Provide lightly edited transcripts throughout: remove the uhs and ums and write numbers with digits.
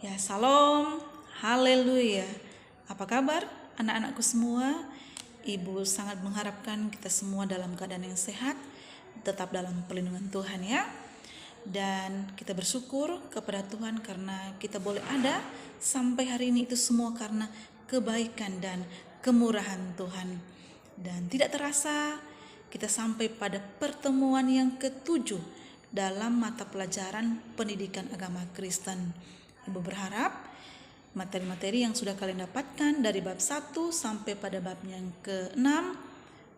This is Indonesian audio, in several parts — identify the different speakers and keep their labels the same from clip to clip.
Speaker 1: Ya, salam, haleluya. Apa kabar anak-anakku semua? Ibu sangat mengharapkan kita semua dalam keadaan yang sehat, tetap dalam perlindungan Tuhan ya. Dan kita bersyukur kepada Tuhan karena kita boleh ada sampai hari ini, itu semua karena kebaikan dan kemurahan Tuhan. Dan tidak terasa kita sampai pada pertemuan yang ketujuh dalam mata pelajaran pendidikan agama Kristen. Ibu berharap materi-materi yang sudah kalian dapatkan dari bab 1 sampai pada bab yang ke-6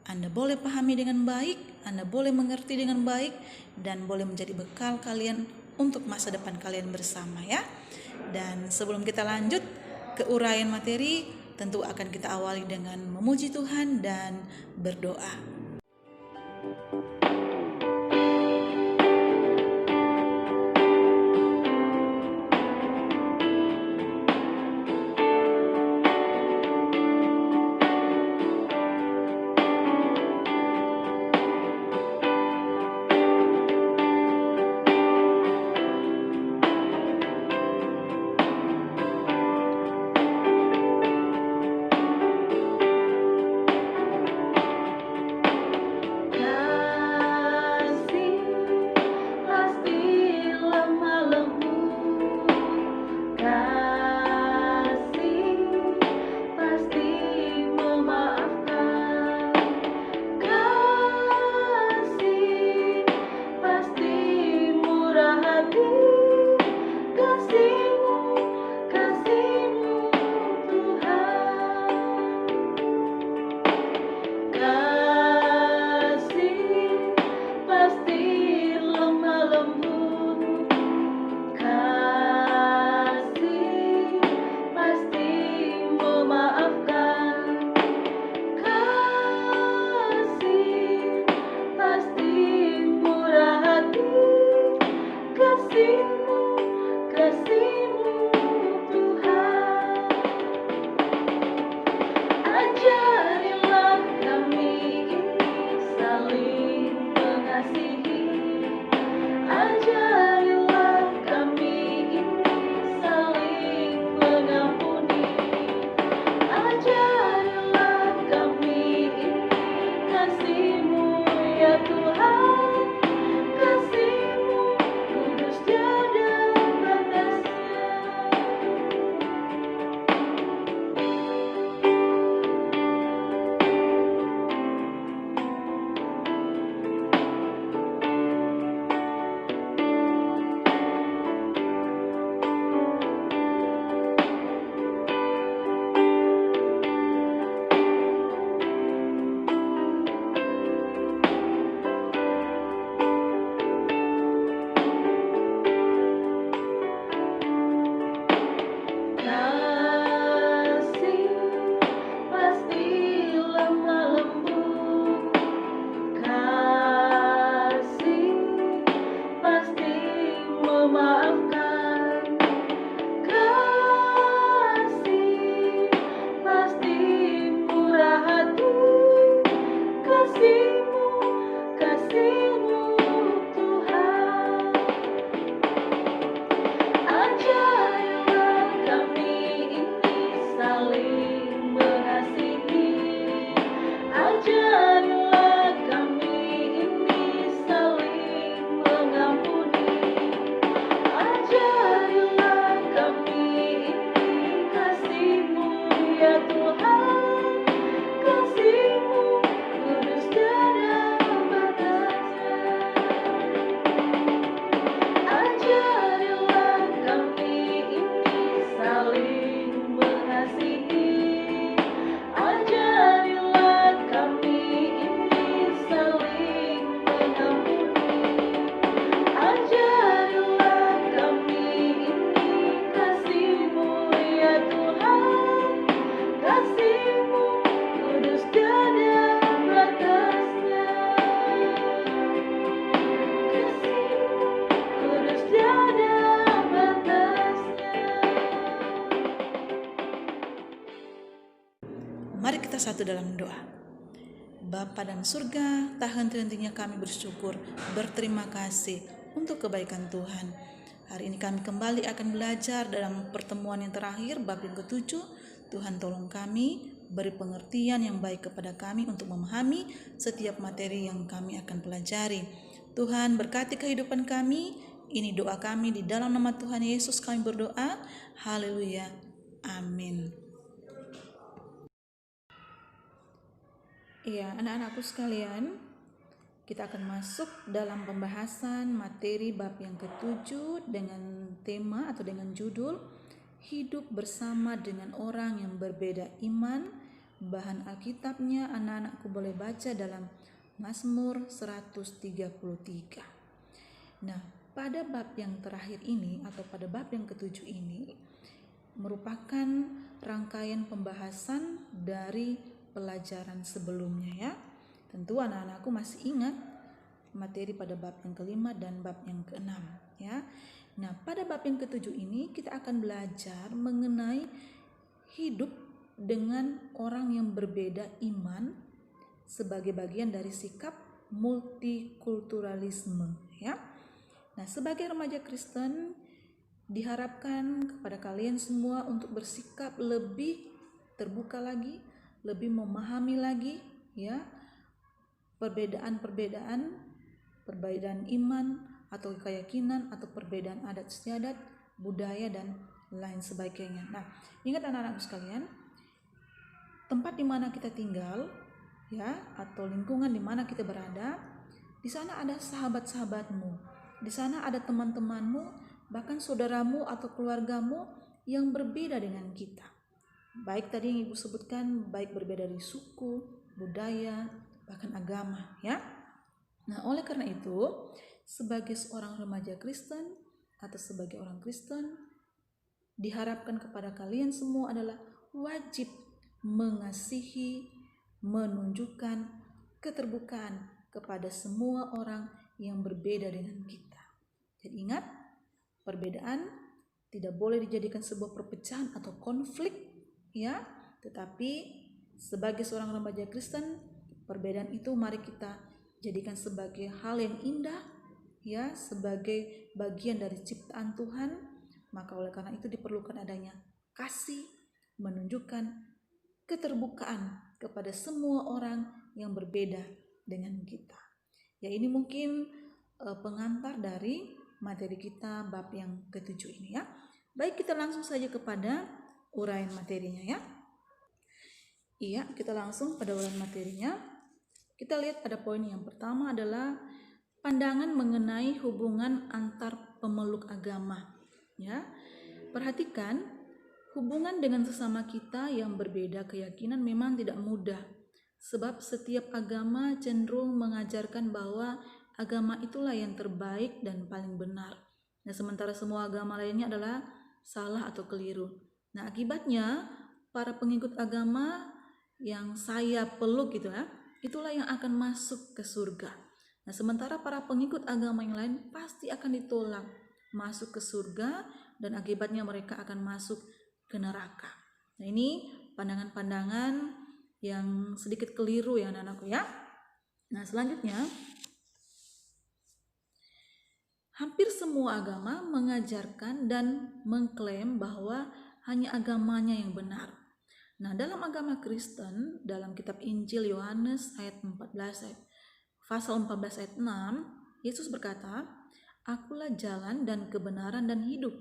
Speaker 1: Anda boleh pahami dengan baik, Anda boleh mengerti dengan baik, dan boleh menjadi bekal kalian untuk masa depan kalian bersama ya. Dan sebelum kita lanjut ke uraian materi, tentu akan kita awali dengan memuji Tuhan dan berdoa. Mari kita satu dalam doa. Bapa dan surga, tak henti-hentinya kami bersyukur, berterima kasih untuk kebaikan Tuhan. Hari ini kami kembali akan belajar dalam pertemuan yang terakhir, bab yang ke-7. Tuhan tolong kami, beri pengertian yang baik kepada kami untuk memahami setiap materi yang kami akan pelajari. Tuhan berkati kehidupan kami. Ini doa kami di dalam nama Tuhan Yesus kami berdoa. Haleluya. Amin. Iya, anak-anakku sekalian, kita akan masuk dalam pembahasan materi bab yang ke-7 dengan tema atau dengan judul Hidup bersama dengan orang yang berbeda iman. Bahan Alkitabnya anak-anakku boleh baca dalam Mazmur 133. Nah, pada bab yang terakhir ini atau pada bab yang ke-7 ini merupakan rangkaian pembahasan dari pelajaran sebelumnya ya. Tentu anak-anakku masih ingat materi pada bab yang ke-5 dan bab yang ke-6 ya. Nah, pada bab yang ke-7 ini kita akan belajar mengenai hidup dengan orang yang berbeda iman sebagai bagian dari sikap multikulturalisme ya. Nah, sebagai remaja Kristen diharapkan kepada kalian semua untuk bersikap lebih terbuka lagi, lebih memahami lagi ya perbedaan iman atau keyakinan atau perbedaan adat istiadat, budaya dan lain sebagainya. Nah, ingat anak-anak sekalian, tempat di mana kita tinggal ya atau lingkungan di mana kita berada, di sana ada sahabat-sahabatmu, di sana ada teman-temanmu, bahkan saudaramu atau keluargamu yang berbeda dengan kita. Baik tadi yang Ibu sebutkan, baik berbeda dari suku, budaya, bahkan agama ya. Nah, oleh karena itu, sebagai seorang remaja Kristen atau sebagai orang Kristen, diharapkan kepada kalian semua adalah wajib mengasihi, menunjukkan keterbukaan kepada semua orang yang berbeda dengan kita. Jadi ingat, perbedaan tidak boleh dijadikan sebuah perpecahan atau konflik ya, tetapi sebagai seorang remaja Kristen, perbedaan itu mari kita jadikan sebagai hal yang indah ya, sebagai bagian dari ciptaan Tuhan. Maka oleh karena itu diperlukan adanya kasih, menunjukkan keterbukaan kepada semua orang yang berbeda dengan kita. Ya, ini mungkin pengantar dari materi kita bab yang ke-7 ini ya. Baik, kita langsung saja kepada uraian materinya ya. Iya, kita langsung pada uraian materinya. Kita lihat pada poin yang pertama adalah pandangan mengenai hubungan antar pemeluk agama ya. Perhatikan, hubungan dengan sesama kita yang berbeda keyakinan memang tidak mudah, sebab setiap agama cenderung mengajarkan bahwa agama itulah yang terbaik dan paling benar. Nah, sementara semua agama lainnya adalah salah atau keliru. Nah, akibatnya para pengikut agama yang saya peluk gitu ya, itulah yang akan masuk ke surga. Nah, sementara para pengikut agama yang lain pasti akan ditolak masuk ke surga dan akibatnya mereka akan masuk ke neraka. Nah, ini pandangan-pandangan yang sedikit keliru ya anak-anakku ya. Nah, selanjutnya, hampir semua agama mengajarkan dan mengklaim bahwa hanya agamanya yang benar. Nah, dalam agama Kristen, dalam kitab Injil Yohanes pasal 14 ayat 6, Yesus berkata, "Akulah jalan dan kebenaran dan hidup.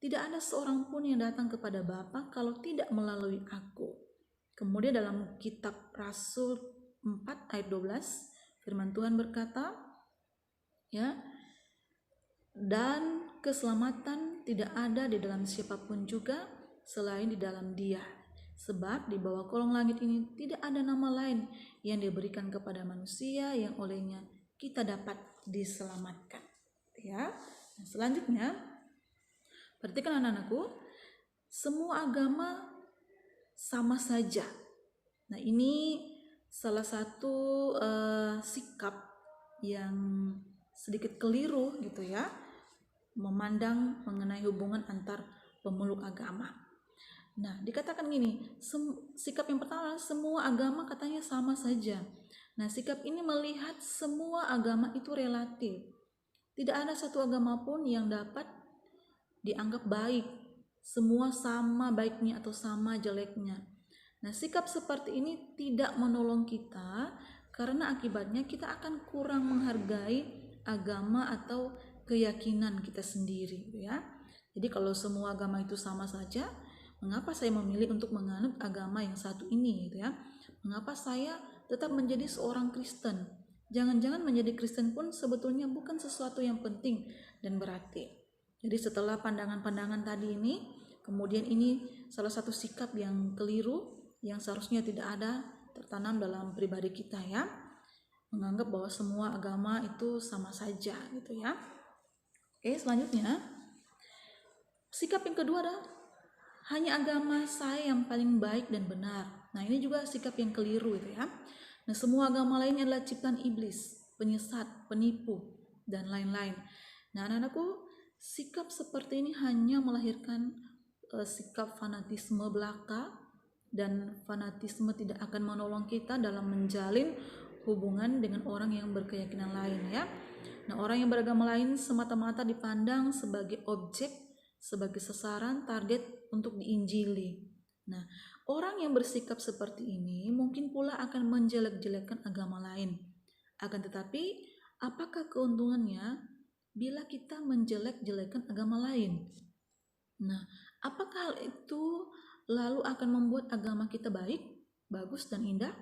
Speaker 1: Tidak ada seorang pun yang datang kepada Bapa kalau tidak melalui aku." Kemudian dalam kitab Rasul 4 ayat 12, firman Tuhan berkata, ya, "Dan keselamatan tidak ada di dalam siapapun juga selain di dalam Dia. Sebab di bawah kolong langit ini tidak ada nama lain yang diberikan kepada manusia yang olehnya kita dapat diselamatkan." Ya. Nah, selanjutnya, perhatikan anak-anakku, semua agama sama saja. Nah, ini salah satu sikap yang sedikit keliru gitu ya, memandang mengenai hubungan antar pemeluk agama. Nah, dikatakan gini, sikap yang pertama, semua agama katanya sama saja. Nah, sikap ini melihat semua agama itu relatif. Tidak ada satu agama pun yang dapat dianggap baik, semua sama baiknya atau sama jeleknya. Nah, sikap seperti ini tidak menolong kita karena akibatnya kita akan kurang menghargai agama atau keyakinan kita sendiri, ya. Jadi kalau semua agama itu sama saja, mengapa saya memilih untuk menganut agama yang satu ini, gitu ya? Mengapa saya tetap menjadi seorang Kristen? Jangan-jangan menjadi Kristen pun sebetulnya bukan sesuatu yang penting dan berarti. Jadi setelah pandangan-pandangan tadi ini, kemudian ini salah satu sikap yang keliru yang seharusnya tidak ada tertanam dalam pribadi kita, ya. Menganggap bahwa semua agama itu sama saja, gitu ya. Oke, selanjutnya sikap yang kedua adalah hanya agama saya yang paling baik dan benar. Nah, ini juga sikap yang keliru, gitu ya. Nah, semua agama lain adalah ciptaan iblis, penyesat, penipu, dan lain-lain. Nah, anak-anakku, sikap seperti ini hanya melahirkan sikap fanatisme belaka, dan fanatisme tidak akan menolong kita dalam menjalin hubungan dengan orang yang berkeyakinan lain, ya. Nah, orang yang beragama lain semata-mata dipandang sebagai objek, sebagai sasaran, target untuk diinjili. Nah, orang yang bersikap seperti ini mungkin pula akan menjelek-jelekkan agama lain. Akan tetapi, apakah keuntungannya bila kita menjelek-jelekkan agama lain? Nah, apakah hal itu lalu akan membuat agama kita baik, bagus, dan indah?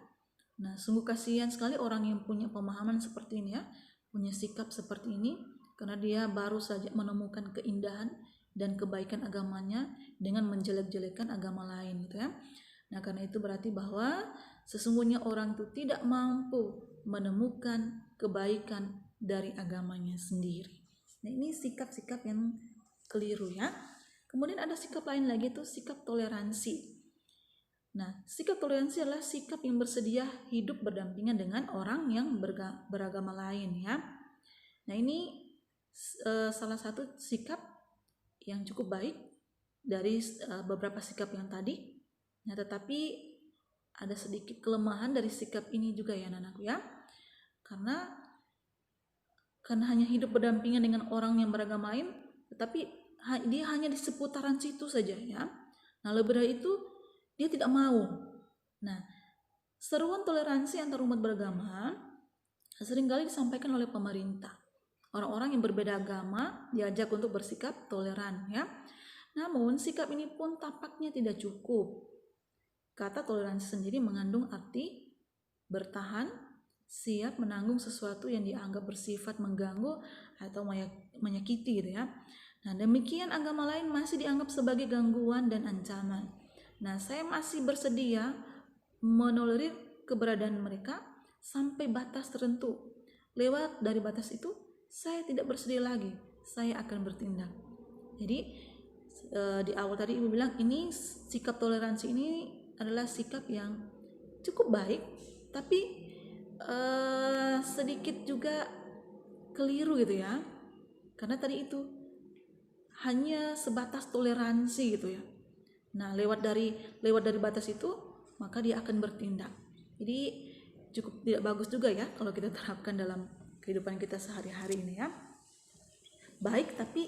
Speaker 1: Nah, sungguh kasihan sekali orang yang punya pemahaman seperti ini, ya, punya sikap seperti ini, karena dia baru saja menemukan keindahan dan kebaikan agamanya dengan menjelek-jelekkan agama lain, gitu ya. Nah, karena itu berarti bahwa sesungguhnya orang itu tidak mampu menemukan kebaikan dari agamanya sendiri. Nah, ini sikap-sikap yang keliru, ya. Kemudian ada sikap lain lagi, itu sikap toleransi. Nah, sikap toleransi adalah sikap yang bersedia hidup berdampingan dengan orang yang beragama lain, ya. Nah, ini salah satu sikap yang cukup baik dari beberapa sikap yang tadi. Nah, tetapi ada sedikit kelemahan dari sikap ini juga, ya anak-anakku, ya. Karena hanya hidup berdampingan dengan orang yang beragama lain, tetapi dia hanya di seputaran situ saja, ya. Nah, lebih dari itu dia tidak mau. Nah, seruan toleransi antar umat beragama seringkali disampaikan oleh pemerintah. Orang-orang yang berbeda agama diajak untuk bersikap toleran, ya. Namun sikap ini pun tampaknya tidak cukup. Kata toleransi sendiri mengandung arti bertahan, siap menanggung sesuatu yang dianggap bersifat mengganggu atau menyakiti, gitu ya. Nah, demikian agama lain masih dianggap sebagai gangguan dan ancaman. Nah, saya masih bersedia menolerir keberadaan mereka sampai batas tertentu. Lewat dari batas itu, saya tidak bersedia lagi. Saya akan bertindak. Jadi, di awal tadi Ibu bilang ini sikap toleransi ini adalah sikap yang cukup baik, tapi sedikit juga keliru, gitu ya. Karena tadi itu hanya sebatas toleransi, gitu ya. Nah, lewat dari batas itu, maka dia akan bertindak. Jadi cukup tidak bagus juga, ya, kalau kita terapkan dalam kehidupan kita sehari-hari ini, ya. Baik tapi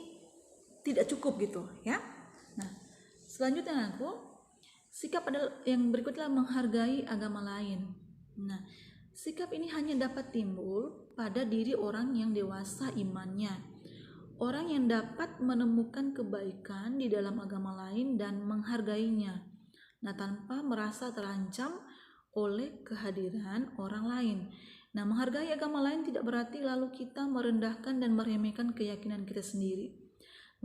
Speaker 1: tidak cukup, gitu ya. Nah, selanjutnya sikap yang berikutnya menghargai agama lain. Nah, sikap ini hanya dapat timbul pada diri orang yang dewasa imannya. Orang yang dapat menemukan kebaikan di dalam agama lain dan menghargainya. Nah, tanpa merasa terancam oleh kehadiran orang lain. Nah, menghargai agama lain tidak berarti lalu kita merendahkan dan meremehkan keyakinan kita sendiri,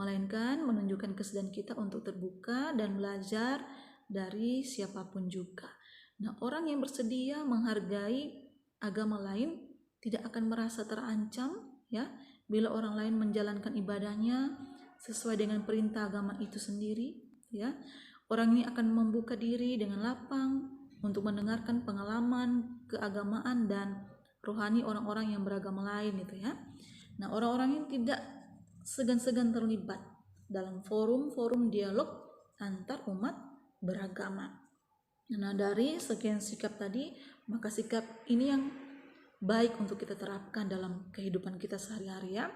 Speaker 1: melainkan menunjukkan kesediaan kita untuk terbuka dan belajar dari siapapun juga. Nah, orang yang bersedia menghargai agama lain tidak akan merasa terancam, ya, bila orang lain menjalankan ibadahnya sesuai dengan perintah agama itu sendiri, ya. Orang ini akan membuka diri dengan lapang untuk mendengarkan pengalaman keagamaan dan rohani orang-orang yang beragama lain, gitu ya. Nah, orang-orang ini tidak segan-segan terlibat dalam forum-forum dialog antar umat beragama. Nah, dari sekian sikap tadi, maka sikap ini yang baik untuk kita terapkan dalam kehidupan kita sehari-hari, ya.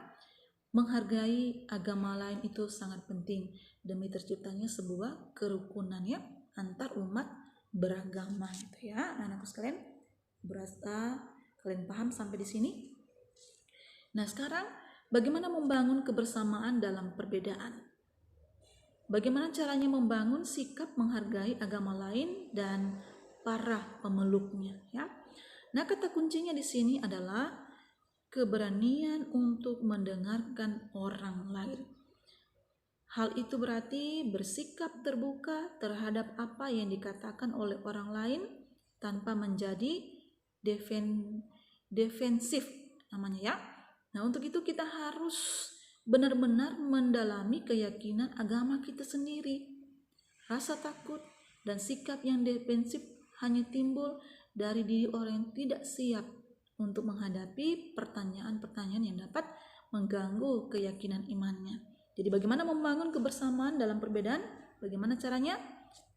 Speaker 1: menghargai agama lain itu sangat penting demi terciptanya sebuah kerukunan ya antar umat beragama gitu ya. Anak-anakku sekalian, berasa kalian paham sampai di sini? Nah, sekarang bagaimana membangun kebersamaan dalam perbedaan? Bagaimana caranya membangun sikap menghargai agama lain dan para pemeluknya ya? Nah, kata kuncinya di sini adalah keberanian untuk mendengarkan orang lain. Hal itu berarti bersikap terbuka terhadap apa yang dikatakan oleh orang lain tanpa menjadi defensif namanya ya. Nah, untuk itu kita harus benar-benar mendalami keyakinan agama kita sendiri. Rasa takut dan sikap yang defensif hanya timbul dari diri orang yang tidak siap untuk menghadapi pertanyaan-pertanyaan yang dapat mengganggu keyakinan imannya. Jadi bagaimana membangun kebersamaan dalam perbedaan? Bagaimana caranya?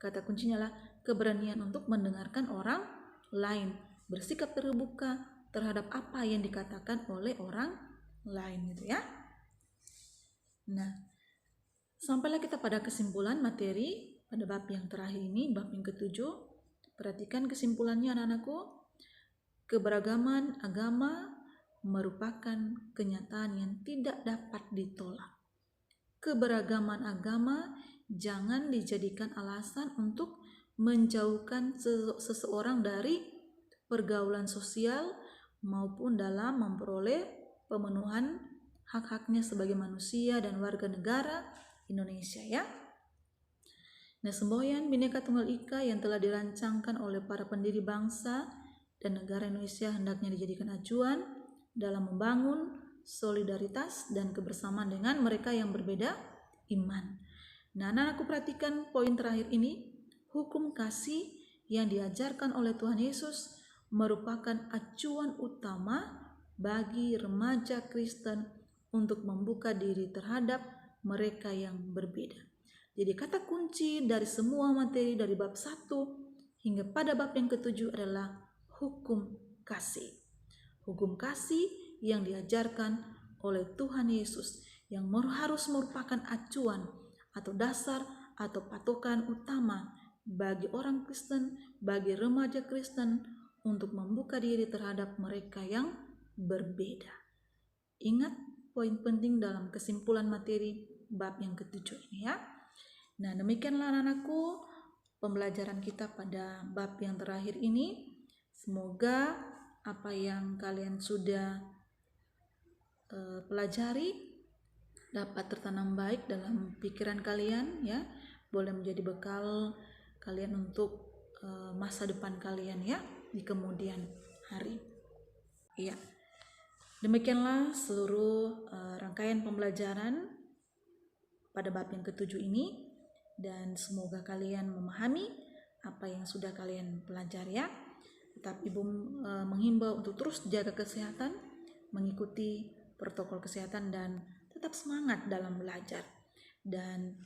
Speaker 1: Kata kuncinya adalah keberanian untuk mendengarkan orang lain, bersikap terbuka terhadap apa yang dikatakan oleh orang lain gitu ya. Nah, sampailah kita pada kesimpulan materi pada bab yang terakhir ini, bab yang ke-7. Perhatikan kesimpulannya anak-anakku. Keberagaman agama merupakan kenyataan yang tidak dapat ditolak. Keberagaman agama jangan dijadikan alasan untuk menjauhkan seseorang dari pergaulan sosial maupun dalam memperoleh pemenuhan hak-haknya sebagai manusia dan warga negara Indonesia ya. Nah, semboyan Bhinneka Tunggal Ika yang telah dirancangkan oleh para pendiri bangsa dan negara Indonesia hendaknya dijadikan acuan dalam membangun solidaritas dan kebersamaan dengan mereka yang berbeda iman. Nah, anak-anakku perhatikan poin terakhir ini. Hukum kasih yang diajarkan oleh Tuhan Yesus merupakan acuan utama bagi remaja Kristen untuk membuka diri terhadap mereka yang berbeda. Jadi kata kunci dari semua materi dari bab 1 hingga pada bab yang ke-7 adalah hukum kasih. Hukum kasih yang diajarkan oleh Tuhan Yesus yang harus merupakan acuan atau dasar atau patokan utama bagi orang Kristen, bagi remaja Kristen untuk membuka diri terhadap mereka yang berbeda. Ingat poin penting dalam kesimpulan materi bab yang ke-7 ini ya. Nah, demikianlah anak-anakku pembelajaran kita pada bab yang terakhir ini. Semoga apa yang kalian sudah pelajari dapat tertanam baik dalam pikiran kalian ya. Boleh menjadi bekal kalian untuk masa depan kalian ya di kemudian hari. Iya. Demikianlah seluruh rangkaian pembelajaran pada bab yang ke-7 ini, dan semoga kalian memahami apa yang sudah kalian pelajari ya. Tetap Ibu menghimbau untuk terus jaga kesehatan, mengikuti protokol kesehatan dan tetap semangat dalam belajar. Dan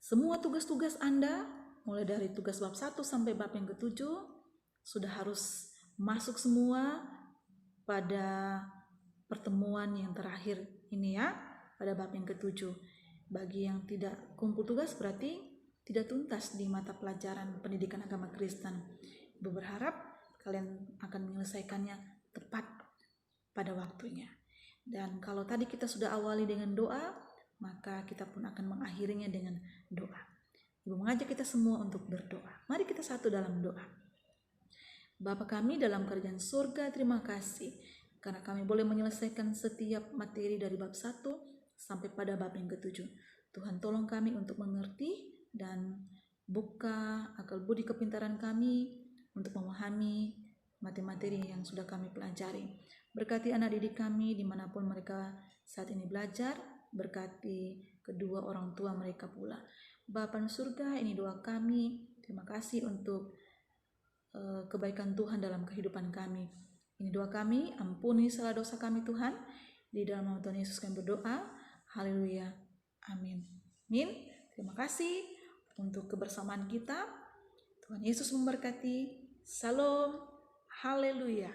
Speaker 1: semua tugas-tugas Anda mulai dari tugas bab 1 sampai bab yang ke-7 sudah harus masuk semua pada pertemuan yang terakhir ini ya, pada bab yang ke-7. Bagi yang tidak kumpul tugas berarti tidak tuntas di mata pelajaran pendidikan agama Kristen. Ibu berharap kalian akan menyelesaikannya tepat pada waktunya. Dan kalau tadi kita sudah awali dengan doa, maka kita pun akan mengakhirinya dengan doa. Ibu mengajak kita semua untuk berdoa. Mari kita satu dalam doa. Bapa kami dalam kerajaan surga, terima kasih karena kami boleh menyelesaikan setiap materi dari bab 1 sampai pada bab yang ke-7. Tuhan tolong kami untuk mengerti dan buka akal budi kepintaran kami untuk memahami materi-materi yang sudah kami pelajari. Berkati anak didik kami dimanapun mereka saat ini belajar, berkati kedua orang tua mereka pula. Bapa di surga, ini doa kami. Terima kasih untuk kebaikan Tuhan dalam kehidupan kami. Ini doa kami, ampuni segala dosa kami Tuhan. Di dalam nama Tuhan Yesus kami berdoa. Haleluya. Amin. Amin. Terima kasih untuk kebersamaan kita. Tuhan Yesus memberkati. Salam. Haleluya.